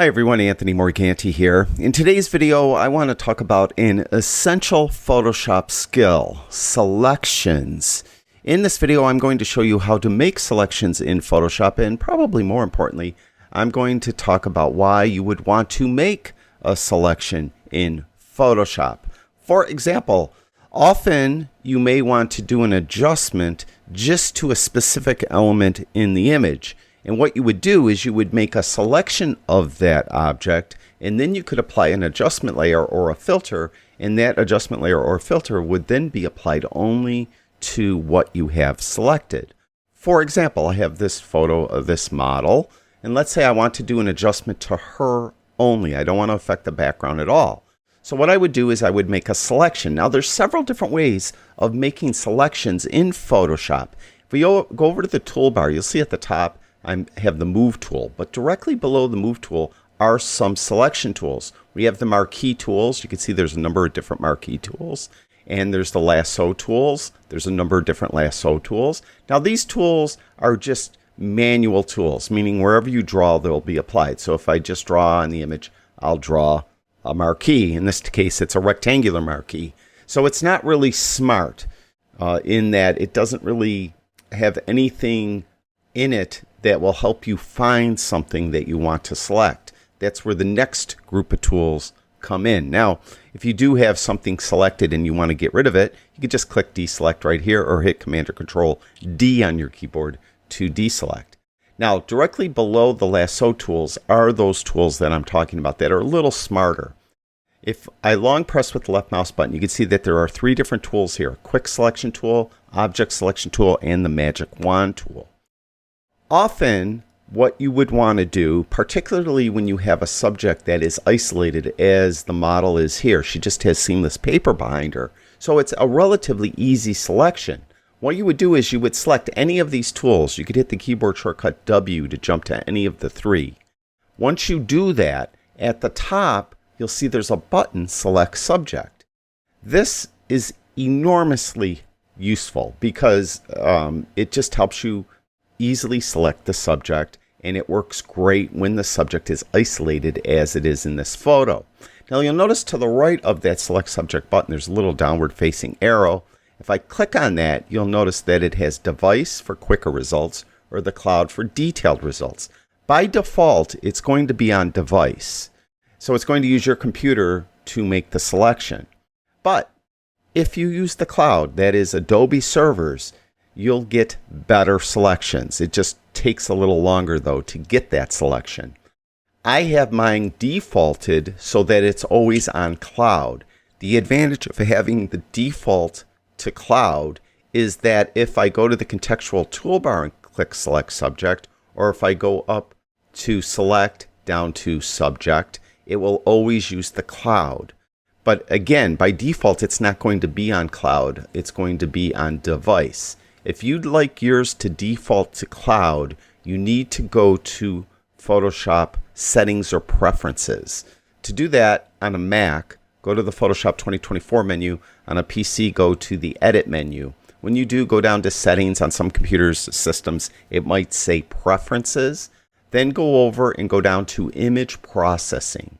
Hi everyone, Anthony Morganti here. In today's video, I want to talk about an essential Photoshop skill, selections. In this video, I'm going to show you how to make selections in Photoshop, and probably more importantly, I'm going to talk about why you would want to make a selection in Photoshop. For example, often you may want to do an adjustment just to a specific element in the image. And what you would do is you would make a selection of that object, and then you could apply an adjustment layer or a filter, and that adjustment layer or filter would then be applied only to what you have selected. For example, I have this photo of this model, and let's say I want to do an adjustment to her only. I don't want to affect the background at all. So what I would do is I would make a selection. Now there's several different ways of making selections in Photoshop. If we go over to the toolbar, you'll see at the top I have the Move tool, but directly below the Move tool are some selection tools. We have the Marquee tools. You can see there's a number of different Marquee tools. And there's the Lasso tools. There's a number of different Lasso tools. Now these tools are just manual tools, meaning wherever you draw, they'll be applied. So if I just draw on the image, I'll draw a marquee. In this case, it's a rectangular marquee. So it's not really smart in that it doesn't really have anything in it that will help you find something that you want to select. That's where the next group of tools come in. Now, if you do have something selected and you want to get rid of it, you can just click deselect right here or hit Command or Control D on your keyboard to deselect. Now, directly below the lasso tools are those tools that I'm talking about that are a little smarter. If I long press with the left mouse button, you can see that there are three different tools here: Quick Selection Tool, Object Selection Tool, and the Magic Wand tool. Often, what you would want to do, particularly when you have a subject that is isolated as the model is here, she just has seamless paper behind her, so it's a relatively easy selection. What you would do is you would select any of these tools. You could hit the keyboard shortcut W to jump to any of the three. Once you do that, at the top, you'll see there's a button, Select Subject. This is enormously useful because it just helps you easily select the subject, and it works great when the subject is isolated as it is in this photo. Now you'll notice to the right of that Select Subject button there's a little downward facing arrow. If I click on that, you'll notice that it has Device for quicker results or the Cloud for detailed results. By default, it's going to be on Device, so it's going to use your computer to make the selection. But if you use the Cloud, that is Adobe servers, you'll get better selections. It just takes a little longer though to get that selection. I have mine defaulted so that it's always on Cloud. The advantage of having the default to Cloud is that if I go to the contextual toolbar and click Select Subject, or if I go up to Select down to Subject, it will always use the Cloud. But again, by default, it's not going to be on Cloud. It's going to be on Device. If you'd like yours to default to Cloud, you need to go to Photoshop Settings or Preferences. To do that on a Mac, go to the Photoshop 2024 menu. On a PC, go to the Edit menu. When you do, go down to Settings. On some computers, systems, it might say Preferences. Then go over and go down to Image Processing.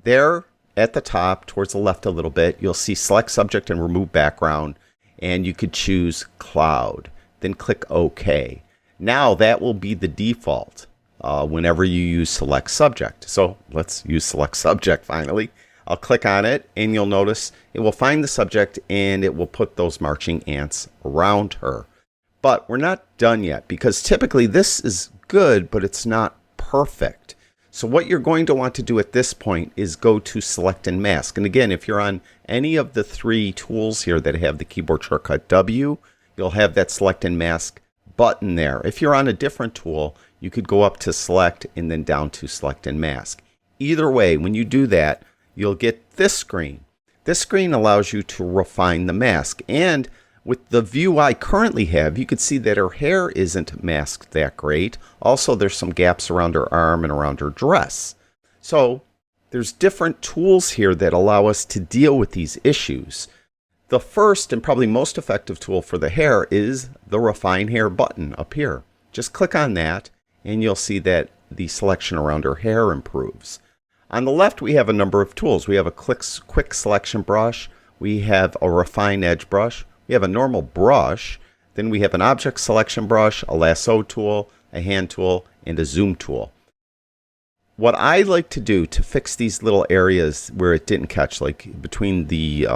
There at the top, towards the left a little bit, you'll see Select Subject and Remove Background. And you could choose Cloud. Then click OK. Now that will be the default whenever you use Select Subject. So let's use Select Subject finally. I'll click on it and you'll notice it will find the subject and it will put those marching ants around her. But we're not done yet because typically this is good, but it's not perfect. So what you're going to want to do at this point is go to Select and Mask. And again, if you're on any of the three tools here that have the keyboard shortcut W, you'll have that Select and Mask button there. If you're on a different tool, you could go up to Select and then down to Select and Mask. Either way, when you do that, you'll get this screen. This screen allows you to refine the mask. And with the view I currently have, you can see that her hair isn't masked that great. Also, there's some gaps around her arm and around her dress. So there's different tools here that allow us to deal with these issues. The first and probably most effective tool for the hair is the Refine Hair button up here. Just click on that and you'll see that the selection around her hair improves. On the left, we have a number of tools. We have a quick selection brush. We have a refine edge brush. We have a normal brush. Then we have an object selection brush, a lasso tool, a hand tool, and a zoom tool. What I like to do to fix these little areas where it didn't catch, like between the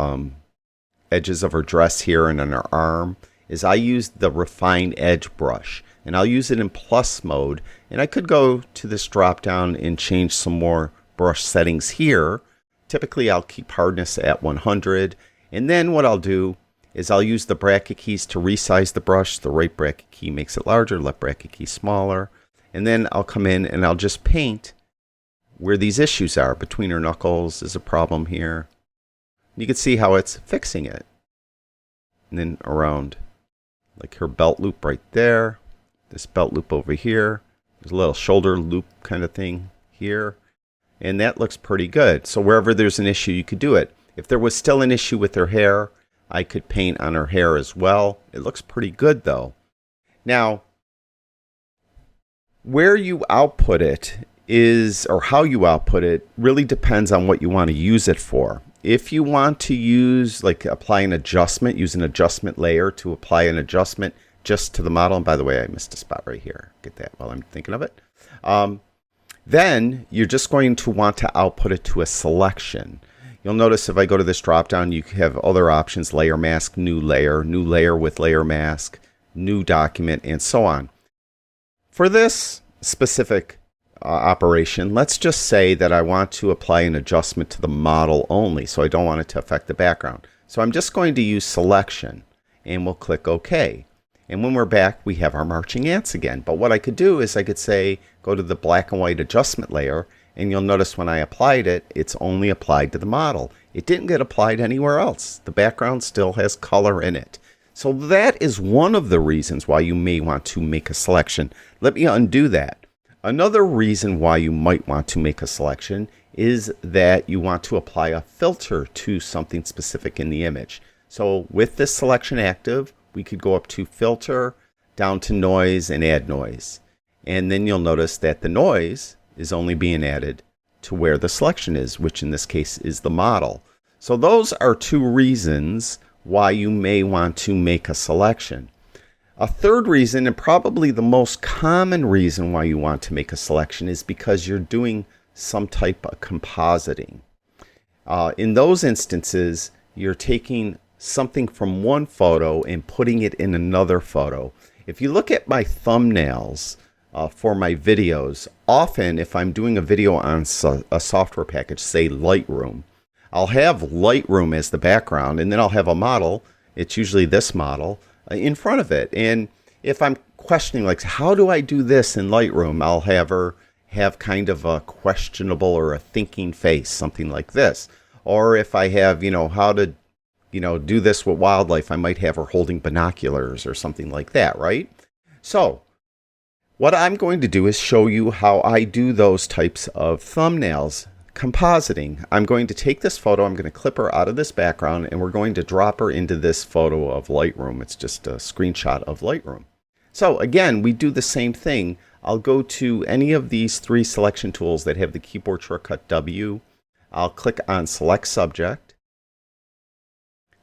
edges of her dress here and on her arm, is I use the refine edge brush. And I'll use it in plus mode. And I could go to this drop down and change some more brush settings here. Typically I'll keep hardness at 100, and then what I'll do is I'll use the bracket keys to resize the brush. The right bracket key makes it larger, left bracket key smaller, and then I'll come in and I'll just paint where these issues are. Between her knuckles is a problem here. You can see how it's fixing it. And then around like her belt loop right there, this belt loop over here, there's a little shoulder loop kind of thing here. And that looks pretty good. So wherever there's an issue, you could do it. If there was still an issue with her hair, I could paint on her hair as well. It looks pretty good though. Now, where you output it is, or how you output it, really depends on what you want to use it for. If you want to use, like apply an adjustment, use an adjustment layer to apply an adjustment just to the model. And by the way, I missed a spot right here. Get that while I'm thinking of it. Then you're just going to want to output it to a selection. You'll notice if I go to this drop down, you have other options: layer mask, new layer with layer mask, new document, and so on. For this specific operation, let's just say that I want to apply an adjustment to the model only, so I don't want it to affect the background. So I'm just going to use selection, and we'll click OK. And when we're back, we have our marching ants again. But what I could do is I could say, go to the black and white adjustment layer, and you'll notice when I applied it, it's only applied to the model. It didn't get applied anywhere else. The background still has color in it. So that is one of the reasons why you may want to make a selection. Let me undo that. Another reason why you might want to make a selection is that you want to apply a filter to something specific in the image. So with this selection active, we could go up to filter, down to noise, and add noise. And then you'll notice that the noise is only being added to where the selection is, which in this case is the model. So those are two reasons why you may want to make a selection. A third reason, and probably the most common reason why you want to make a selection, is because you're doing some type of compositing. In those instances, you're taking something from one photo and putting it in another photo. If you look at my thumbnails for my videos, often if I'm doing a video on a software package, say Lightroom, I'll have Lightroom as the background, and then I'll have a model, it's usually this model, in front of it. And if I'm questioning, like, how do I do this in Lightroom, I'll have her have kind of a questionable or a thinking face, something like this. Or if I have, how to do this with wildlife, I might have her holding binoculars or something like that, right? So what I'm going to do is show you how I do those types of thumbnails. Compositing. I'm going to take this photo, I'm going to clip her out of this background, and we're going to drop her into this photo of Lightroom. It's just a screenshot of Lightroom. So again, we do the same thing. I'll go to any of these three selection tools that have the keyboard shortcut W. I'll click on Select Subject.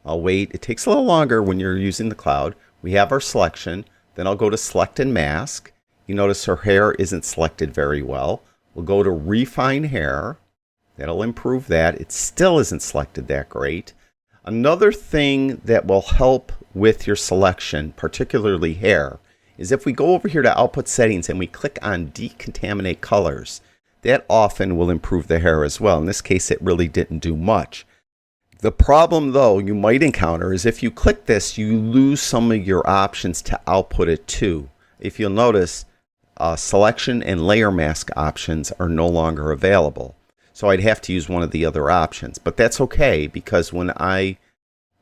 I'll wait. It takes a little longer when you're using the cloud. We have our selection. Then I'll go to Select and Mask. You notice her hair isn't selected very well. We'll go to Refine Hair. That'll improve that. It still isn't selected that great. Another thing that will help with your selection, particularly hair, is if we go over here to Output Settings and we click on Decontaminate Colors, that often will improve the hair as well. In this case, it really didn't do much. The problem, though, you might encounter is if you click this, you lose some of your options to output it to. If you'll notice, selection and layer mask options are no longer available. So I'd have to use one of the other options, but that's okay, because when I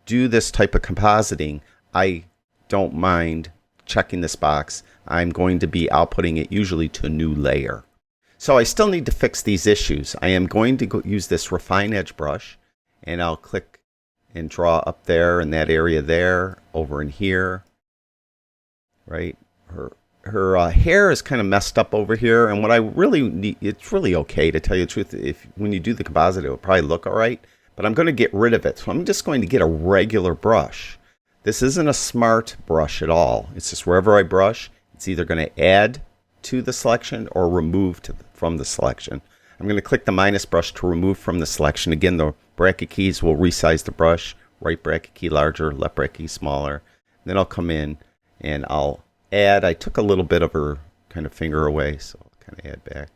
do this type of compositing, I don't mind checking this box. I'm going to be outputting it usually to a new layer. So I still need to fix these issues. I am going to use this Refine Edge brush, and I'll click and draw up there in that area there, over in here, right? Her her hair is kind of messed up over here, and what I really need, it's really okay to tell you the truth. If when you do the composite, it will probably look all right, but I'm going to get rid of it. So I'm just going to get a regular brush. This isn't a smart brush at all. It's just wherever I brush, it's either going to add to the selection or remove from the selection. I'm going to click the minus brush to remove from the selection. Again, the bracket keys will resize the brush. Right bracket key larger, left bracket key smaller. Then I'll come in and I'll add. I took a little bit of her kind of finger away, so I'll kind of add back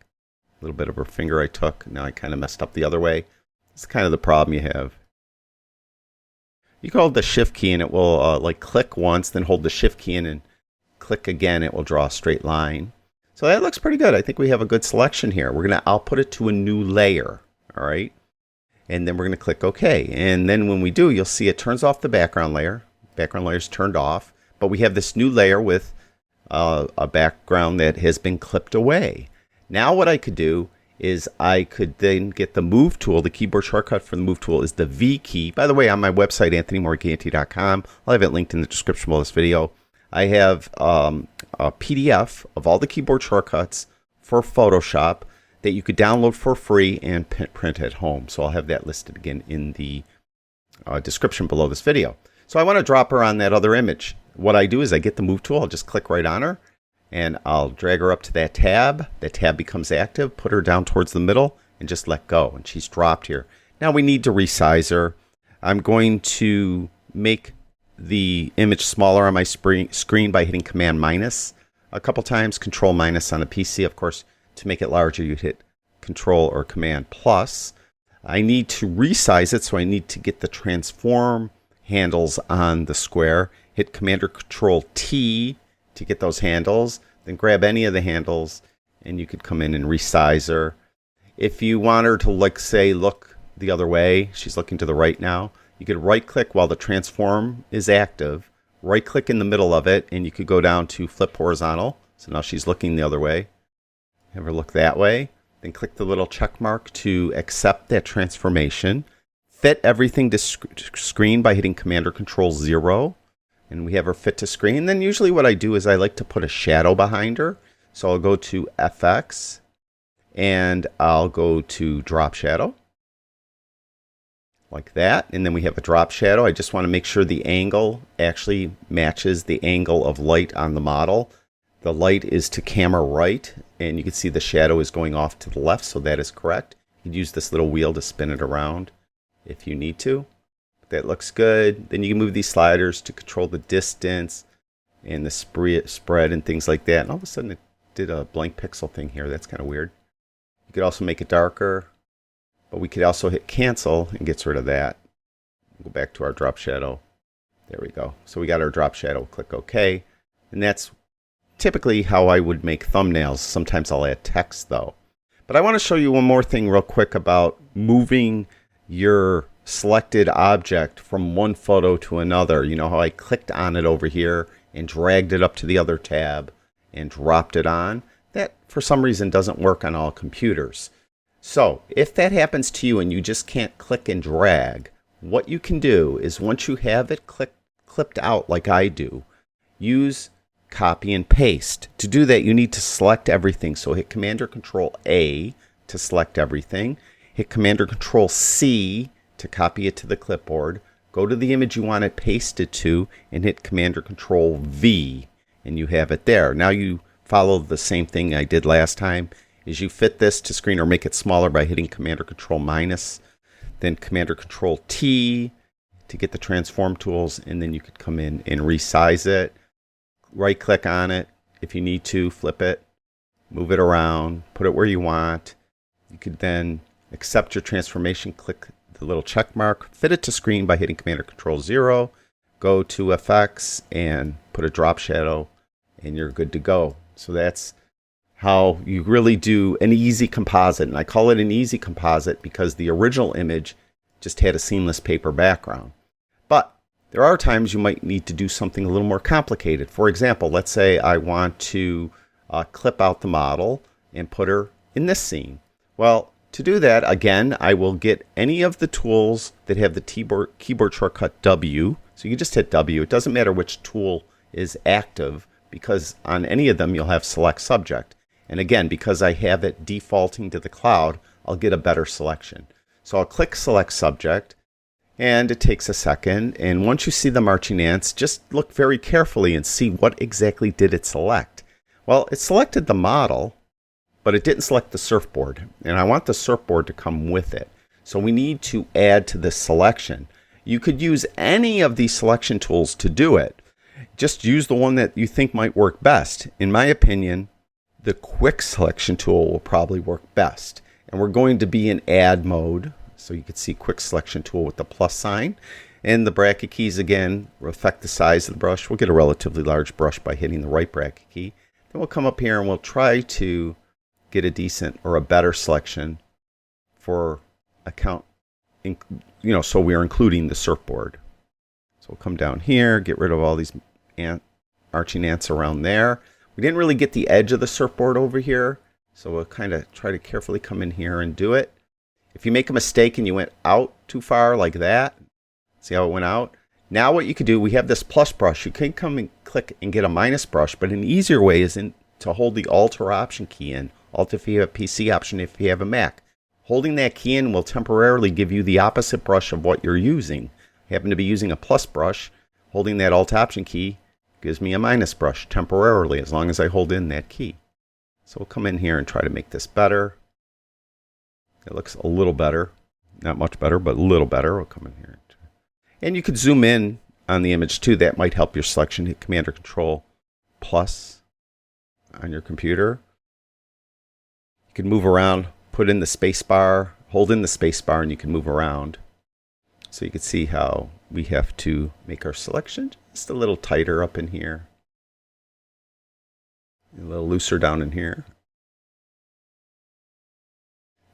a little bit of her finger I took. Now I kind of messed up the other way. It's kind of the problem you have. You can hold the shift key and it will like click once, then hold the shift key in and click again. It will draw a straight line. So that looks pretty good. I think we have a good selection here. I'll put it to a new layer. All right. And then we're going to click OK. And then when we do, you'll see it turns off the background layer. Background layer is turned off. But we have this new layer with a background that has been clipped away. Now what I could do is I could then get the Move tool. The keyboard shortcut for the Move tool is the V key. By the way, on my website, anthonymorganti.com, I'll have it linked in the description below this video. I have a PDF of all the keyboard shortcuts for Photoshop that you could download for free and print at home. So I'll have that listed again in the description below this video. So I want to drop her on that other image. What I do is I get the Move tool. I'll just click right on her and I'll drag her up to that tab. That tab becomes active. Put her down towards the middle and just let go. And she's dropped here. Now we need to resize her. I'm going to make the image smaller on my screen by hitting Command minus a couple times. Control minus on a PC. Of course, to make it larger, you hit Control or Command plus. I need to resize it, so I need to get the transform handles on the square. Hit Command or Control T to get those handles. Then grab any of the handles, and you could come in and resize her. If you want her to, like, say, look the other way, she's looking to the right now, you could right-click while the transform is active, right-click in the middle of it, and you could go down to Flip Horizontal. So now she's looking the other way. Have her look that way. Then click the little check mark to accept that transformation. Fit everything to screen by hitting Command or Control 0. And we have her fit to screen. Then usually what I do is I like to put a shadow behind her. So I'll go to FX and I'll go to Drop Shadow. Like that. And then we have a drop shadow. I just want to make sure the angle actually matches the angle of light on the model. The light is to camera right, and you can see the shadow is going off to the left, so that is correct. You can use this little wheel to spin it around if you need to. That looks good. Then you can move these sliders to control the distance and the spread and things like that. And all of a sudden it did a blank pixel thing here. That's kind of weird. You could also make it darker, but we could also hit cancel and gets rid of that. Go back to our drop shadow. There we go. So we got our drop shadow. Click OK. And that's typically how I would make thumbnails. Sometimes I'll add text though. But I want to show you one more thing real quick about moving your selected object from one photo to another. You know how I clicked on it over here and dragged it up to the other tab and dropped it on? That for some reason doesn't work on all computers. So if that happens to you and you just can't click and drag, what you can do is once you have it clipped out like I do, use copy and paste. To do that, you need to select everything. So hit Command or Control A to select everything. Hit Command or Control C to copy it to the clipboard. Go to the image you want it pasted to and hit Command or Control V, and you have it there. Now you follow the same thing I did last time. Is you fit this to screen or make it smaller by hitting Command or Control minus, then Command or Control T to get the transform tools, and then you could come in and resize it. Right click on it if you need to, flip it, move it around, put it where you want. You could then accept your transformation, click the little check mark, fit it to screen by hitting Command or Control 0, go to FX and put a drop shadow, and you're good to go. So that's how you really do an easy composite. And I call it an easy composite because the original image just had a seamless paper background. But there are times you might need to do something a little more complicated. For example, let's say I want to clip out the model and put her in this scene. Well, to do that, again, I will get any of the tools that have the keyboard shortcut W. So you can just hit W. It doesn't matter which tool is active because on any of them you'll have select subject. And again, because I have it defaulting to the cloud, I'll get a better selection. So I'll click select subject, and it takes a second. And once you see the marching ants, just look very carefully and see what exactly did it select. Well, it selected the model, but it didn't select the surfboard. And I want the surfboard to come with it. So we need to add to this selection. You could use any of these selection tools to do it. Just use the one that you think might work best. In my opinion, the quick selection tool will probably work best. And we're going to be in add mode. So you can see quick selection tool with the plus sign. And the bracket keys again will affect the size of the brush. We'll get a relatively large brush by hitting the right bracket key. Then we'll come up here and we'll try to get a decent or a better selection for account, so we're including the surfboard. So we'll come down here, get rid of all these arching ants around there. We didn't really get the edge of the surfboard over here, so we'll kind of try to carefully come in here and do it. If you make a mistake and you went out too far like that, see how it went out? Now what you could do, we have this plus brush. You can come and click and get a minus brush, but an easier way is to hold the Alt or Option key in. Alt if you have a PC, Option if you have a Mac. Holding that key in will temporarily give you the opposite brush of what you're using. I happen to be using a plus brush. Holding that Alt Option key gives me a minus brush temporarily as long as I hold in that key. So we'll come in here and try to make this better. It looks a little better. Not much better, but a little better. We'll come in here. And you could zoom in on the image too. That might help your selection. Hit Command or Control plus on your computer. You can move around, put in the space bar, hold in the space bar, and you can move around. So you can see how we have to make our selection just a little tighter up in here. A little looser down in here.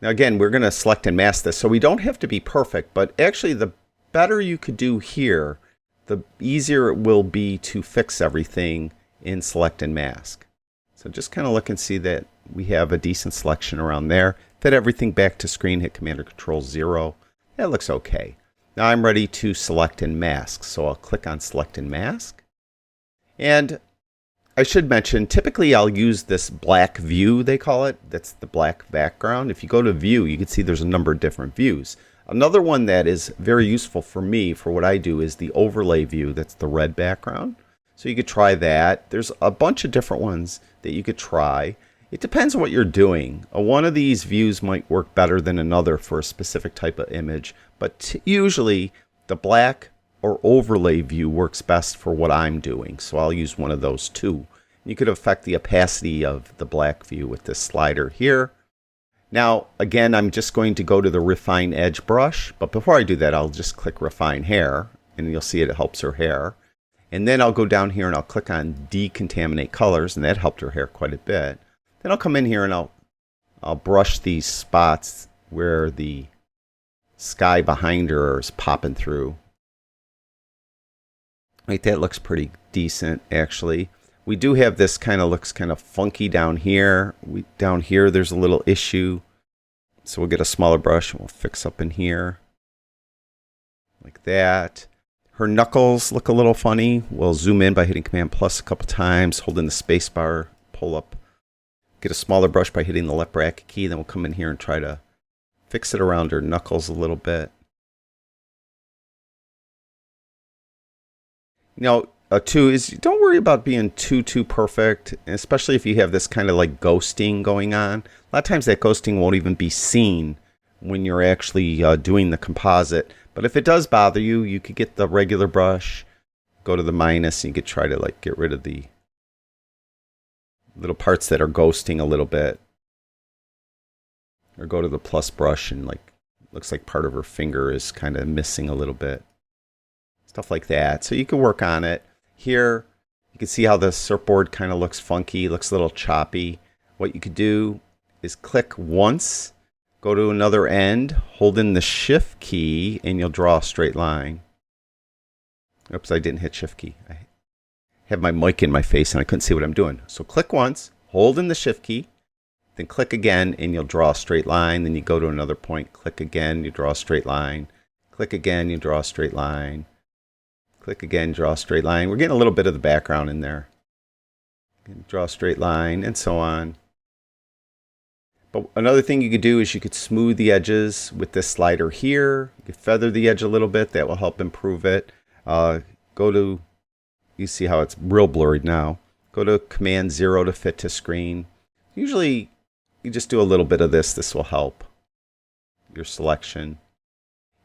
Now again, we're going to select and mask this, so we don't have to be perfect, but actually the better you could do here, the easier it will be to fix everything in select and mask. So just kind of look and see that we have a decent selection around there. Fit everything back to screen, hit Command or Control 0. That looks okay. Now I'm ready to select and mask, so I'll click on select and mask. And I should mention, typically I'll use this black view, they call it. That's the black background. If you go to view, you can see there's a number of different views. Another one that is very useful for me, for what I do, is the overlay view. That's the red background. So you could try that. There's a bunch of different ones that you could try. It depends on what you're doing. One of these views might work better than another for a specific type of image, but usually the black or overlay view works best for what I'm doing. So I'll use one of those two. You could affect the opacity of the black view with this slider here. Now, again, I'm just going to go to the Refine Edge brush, but before I do that, I'll just click Refine Hair, and you'll see it helps her hair. And then I'll go down here and I'll click on Decontaminate Colors, and that helped her hair quite a bit. Then I'll come in here and I'll brush these spots where the sky behind her is popping through. Right, that looks pretty decent, actually. We do have this looks kind of funky down here. Down here, there's a little issue. So we'll get a smaller brush and we'll fix up in here. Like that. Her knuckles look a little funny. We'll zoom in by hitting Command plus a couple times, holding the space bar, pull up. Get a smaller brush by hitting the left bracket key. Then we'll come in here and try to fix it around her knuckles a little bit. Now, two is don't worry about being too perfect, especially if you have this kind of like ghosting going on. A lot of times that ghosting won't even be seen when you're actually doing the composite. But if it does bother you, you could get the regular brush, go to the minus, and you could try to get rid of the little parts that are ghosting a little bit. Or go to the plus brush and looks like part of her finger is kind of missing a little bit. Stuff like that. So you can work on it. Here, you can see how the surfboard kind of looks funky, looks a little choppy. What you could do is click once, go to another end, hold in the Shift key, and you'll draw a straight line. Oops, I didn't hit Shift key. I have my mic in my face and I couldn't see what I'm doing. So click once, hold in the Shift key, then click again, and you'll draw a straight line. Then you go to another point, click again, you draw a straight line. Click again, you draw a straight line. Click again, draw a straight line. We're getting a little bit of the background in there. Draw a straight line and so on. But another thing you could do is you could smooth the edges with this slider here. You could feather the edge a little bit. That will help improve it. Go to, you see how it's real blurred now. Go to Command 0 to fit to screen. Usually you just do a little bit of this. This will help your selection.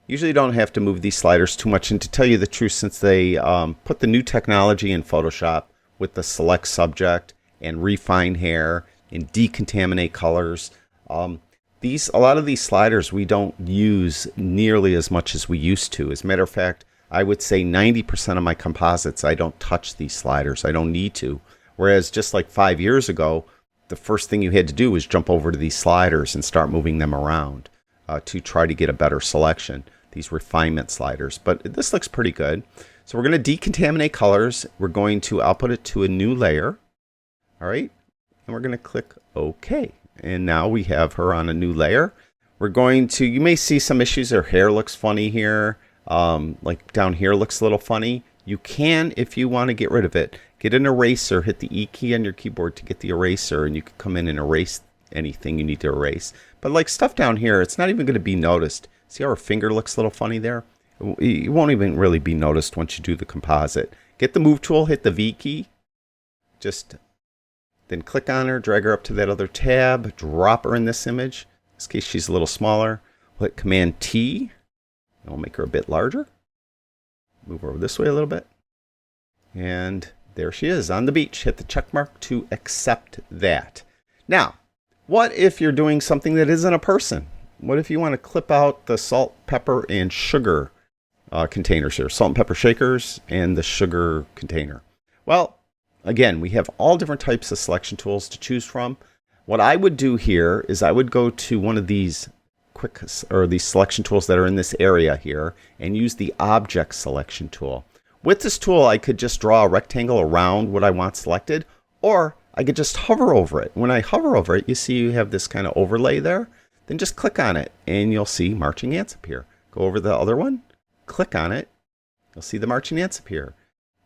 Usually you don't have to move these sliders too much. And to tell you the truth, since they put the new technology in Photoshop with the select subject and refine hair and decontaminate colors, a lot of these sliders we don't use nearly as much as we used to. As a matter of fact, I would say 90% of my composites, I don't touch these sliders. I don't need to. Whereas just like 5 years ago, the first thing you had to do was jump over to these sliders and start moving them around to try to get a better selection. These refinement sliders. But this looks pretty good. So we're going to decontaminate colors. We're going to output it to a new layer. All right. And we're going to click OK. And now we have her on a new layer. We're going to, you may see some issues. Her hair looks funny here. Like down here looks a little funny. You can, if you want to get rid of it, get an eraser, hit the E key on your keyboard to get the eraser, and you can come in and erase anything you need to erase. But like stuff down here, it's not even going to be noticed. See how her finger looks a little funny there? It won't even really be noticed once you do the composite. Get the move tool, hit the V key. Just then click on her, drag her up to that other tab, drop her in this image. In this case, she's a little smaller. We'll hit Command T, and we'll make her a bit larger. Move her over this way a little bit. And there she is on the beach. Hit the check mark to accept that. Now, what if you're doing something that isn't a person? What if you want to clip out the salt, pepper, and sugar containers here? Salt and pepper shakers and the sugar container. Well, again, we have all different types of selection tools to choose from. What I would do here is I would go to one of these these selection tools that are in this area here and use the object selection tool. With this tool, I could just draw a rectangle around what I want selected, or I could just hover over it. When I hover over it, you see you have this kind of overlay there. Then just click on it and you'll see marching ants appear. Go over the other one, click on it, you'll see the marching ants appear.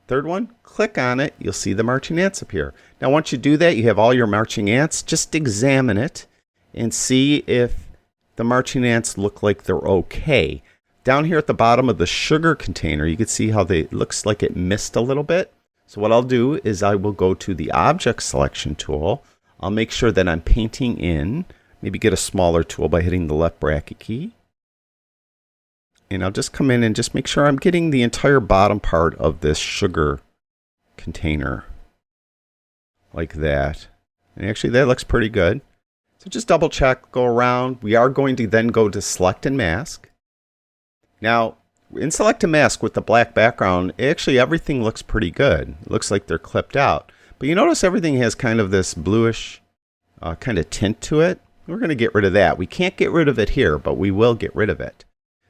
Third one, click on it, you'll see the marching ants appear. Now once you do that, you have all your marching ants. Just examine it and see if the marching ants look like they're okay. Down here at the bottom of the sugar container, you can see how it looks like it missed a little bit. So what I'll do is I will go to the object selection tool. I'll make sure that I'm painting in. Maybe get a smaller tool by hitting the left bracket key. And I'll just come in and just make sure I'm getting the entire bottom part of this sugar container. Like that. And actually that looks pretty good. So just double check, go around. We are going to then go to Select and Mask. Now, in Select and Mask with the black background, actually everything looks pretty good. It looks like they're clipped out. But you notice everything has kind of this bluish kind of tint to it. We're going to get rid of that. We can't get rid of it here, but we will get rid of it.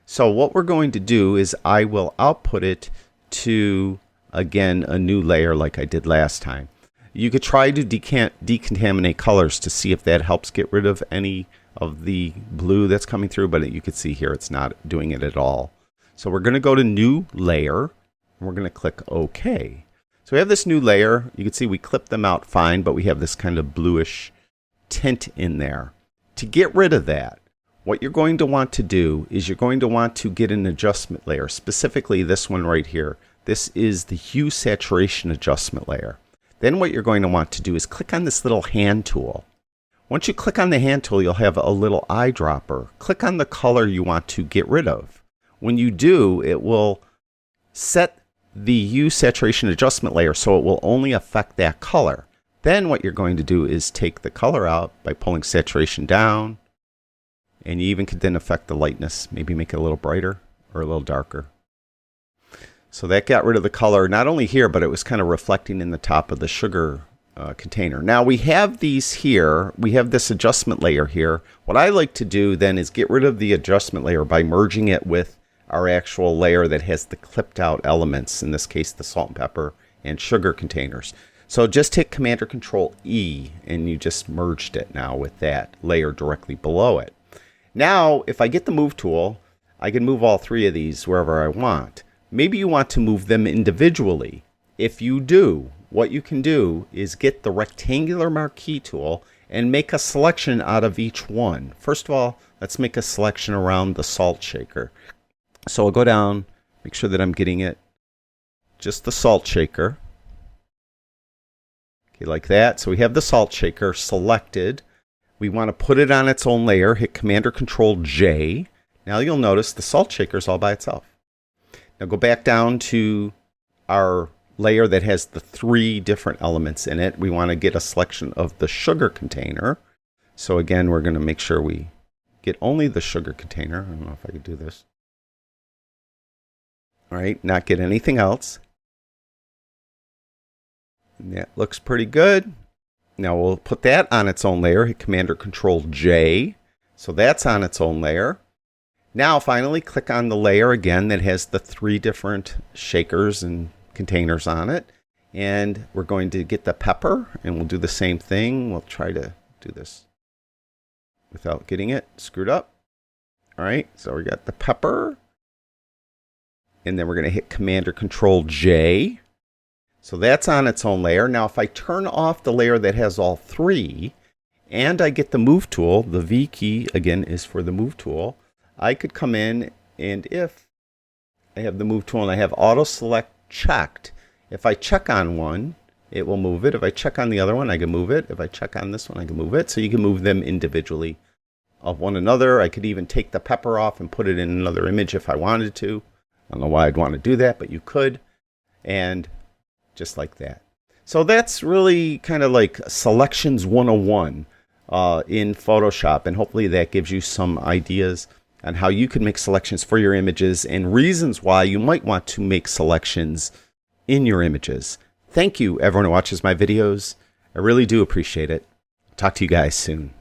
So what we're going to do is I will output it to, again, a new layer like I did last time. You could try to decontaminate colors to see if that helps get rid of any of the blue that's coming through, but you can see here it's not doing it at all. So we're going to go to New Layer, and we're going to click OK. So we have this new layer. You can see we clipped them out fine, but we have this kind of bluish tint in there. To get rid of that, what you're going to want to do is you're going to want to get an adjustment layer, specifically this one right here. This is the hue saturation adjustment layer. Then what you're going to want to do is click on this little hand tool. Once you click on the hand tool, you'll have a little eyedropper. Click on the color you want to get rid of. When you do, it will set the hue saturation adjustment layer so it will only affect that color. Then what you're going to do is take the color out by pulling saturation down, and you even could then affect the lightness, maybe make it a little brighter or a little darker. So that got rid of the color, not only here, but it was kind of reflecting in the top of the sugar container. Now we have these here, we have this adjustment layer here. What I like to do then is get rid of the adjustment layer by merging it with our actual layer that has the clipped out elements, in this case the salt and pepper and sugar containers. So just hit Command or Control E and you just merged it now with that layer directly below it. Now, if I get the move tool, I can move all three of these wherever I want. Maybe you want to move them individually. If you do, what you can do is get the rectangular marquee tool and make a selection out of each one. First of all, let's make a selection around the salt shaker. So I'll go down, make sure that I'm getting it, just the salt shaker. Okay, like that. So we have the salt shaker selected. We want to put it on its own layer, hit Command or Control J. Now you'll notice the salt shaker is all by itself. Now go back down to our layer that has the 3 different elements in it. We want to get a selection of the sugar container. So again, we're going to make sure we get only the sugar container. I don't know if I could do this. All right, not get anything else. And that looks pretty good. Now we'll put that on its own layer, hit Command or Control J. So that's on its own layer. Now finally click on the layer again that has the 3 different shakers and containers on it. And we're going to get the pepper, and we'll do the same thing. We'll try to do this without getting it screwed up. All right, so we got the pepper. And then we're going to hit Command or Control J. So that's on its own layer. Now if I turn off the layer that has all 3, and I get the Move tool, the V key again is for the Move tool, I could come in, and if I have the Move tool and I have Auto Select checked, if I check on one, it will move it. If I check on the other one, I can move it. If I check on this one, I can move it. So you can move them individually of one another. I could even take the pepper off and put it in another image if I wanted to. I don't know why I'd want to do that, but you could. And just like that. So that's really kind of like Selections 101 in Photoshop. And hopefully that gives you some ideas on how you can make selections for your images and reasons why you might want to make selections in your images. Thank you, everyone who watches my videos. I really do appreciate it. Talk to you guys soon.